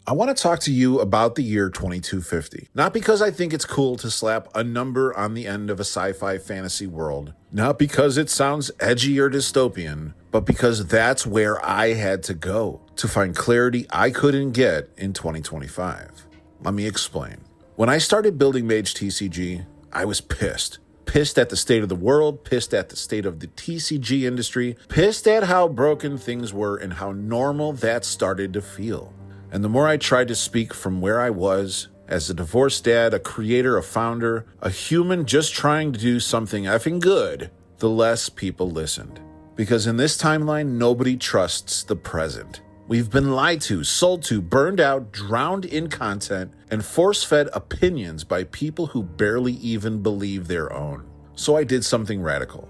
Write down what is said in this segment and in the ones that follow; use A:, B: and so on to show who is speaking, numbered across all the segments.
A: I want to talk to you about the year 2250. Not because I think it's cool to slap a number on the end of a sci-fi fantasy world, not because it sounds edgy or dystopian, but because that's where I had to go to find clarity I couldn't get in 2025. Let me explain. When I started building MageTCG, I was pissed. Pissed at the state of the world, pissed at the state of the TCG industry, pissed at how broken things were and how normal that started to feel. And the more I tried to speak from where I was, as a divorced dad, a creator, a founder, a human just trying to do something effing good, the less people listened. Because in this timeline, nobody trusts the present. We've been lied to, sold to, burned out, drowned in content, and force-fed opinions by people who barely even believe their own. So I did something radical.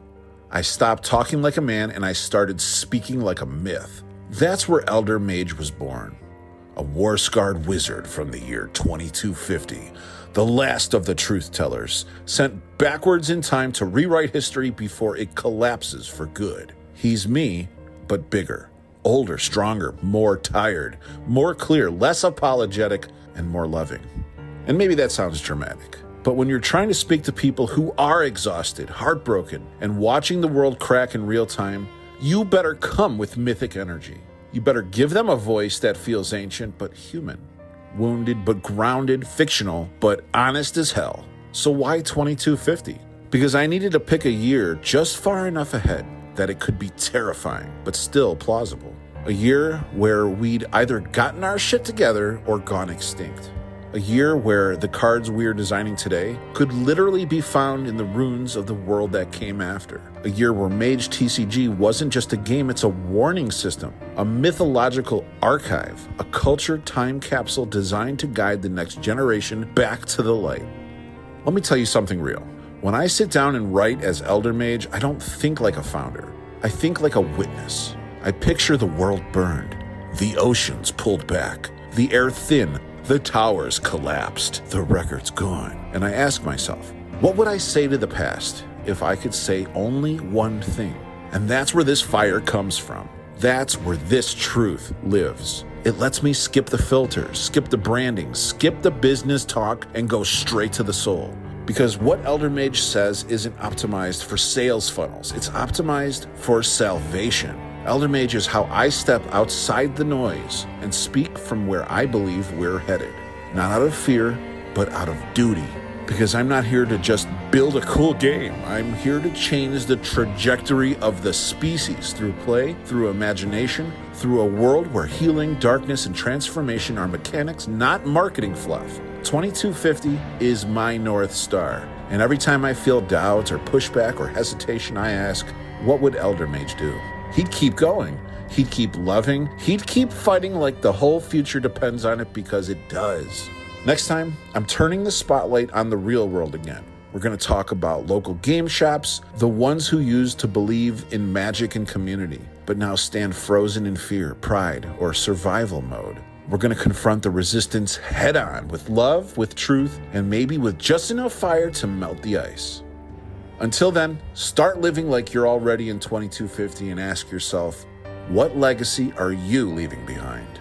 A: I stopped talking like a man and I started speaking like a myth. That's where Elder Mage was born. A war-scarred wizard from the year 2250, the last of the truth-tellers, sent backwards in time to rewrite history before it collapses for good. He's me, but bigger, older, stronger, more tired, more clear, less apologetic, and more loving. And maybe that sounds dramatic, but when you're trying to speak to people who are exhausted, heartbroken, and watching the world crack in real time, you better come with mythic energy. You better give them a voice that feels ancient but human, wounded but grounded, fictional but honest as hell. So why 2250? Because I needed to pick a year just far enough ahead that it could be terrifying but still plausible. A year where we'd either gotten our shit together or gone extinct. A year where the cards we're designing today could literally be found in the runes of the world that came after. A year where MageTCG wasn't just a game, it's a warning system, a mythological archive, a culture time capsule designed to guide the next generation back to the light. Let me tell you something real. When I sit down and write as Elder Mage, I don't think like a founder. I think like a witness. I picture the world burned, the oceans pulled back, the air thin, the towers collapsed, the records gone. And I ask myself, what would I say to the past if I could say only one thing? And that's where this fire comes from. That's where this truth lives. It lets me skip the filters, skip the branding, skip the business talk, and go straight to the soul. Because what Elder Mage says isn't optimized for sales funnels. It's optimized for salvation. Elder Mage is how I step outside the noise and speak from where I believe we're headed. Not out of fear, but out of duty. Because I'm not here to just build a cool game. I'm here to change the trajectory of the species through play, through imagination, through a world where healing, darkness, and transformation are mechanics, not marketing fluff. 2250 is my North Star. And every time I feel doubt or pushback or hesitation, I ask, what would Elder Mage do? He'd keep going. He'd keep loving. He'd keep fighting like the whole future depends on it, because it does. Next time, I'm turning the spotlight on the real world again. We're going to talk about local game shops, the ones who used to believe in magic and community, but now stand frozen in fear, pride, or survival mode. We're going to confront the resistance head on with love, with truth, and maybe with just enough fire to melt the ice. Until then, start living like you're already in 2250 and ask yourself, what legacy are you leaving behind?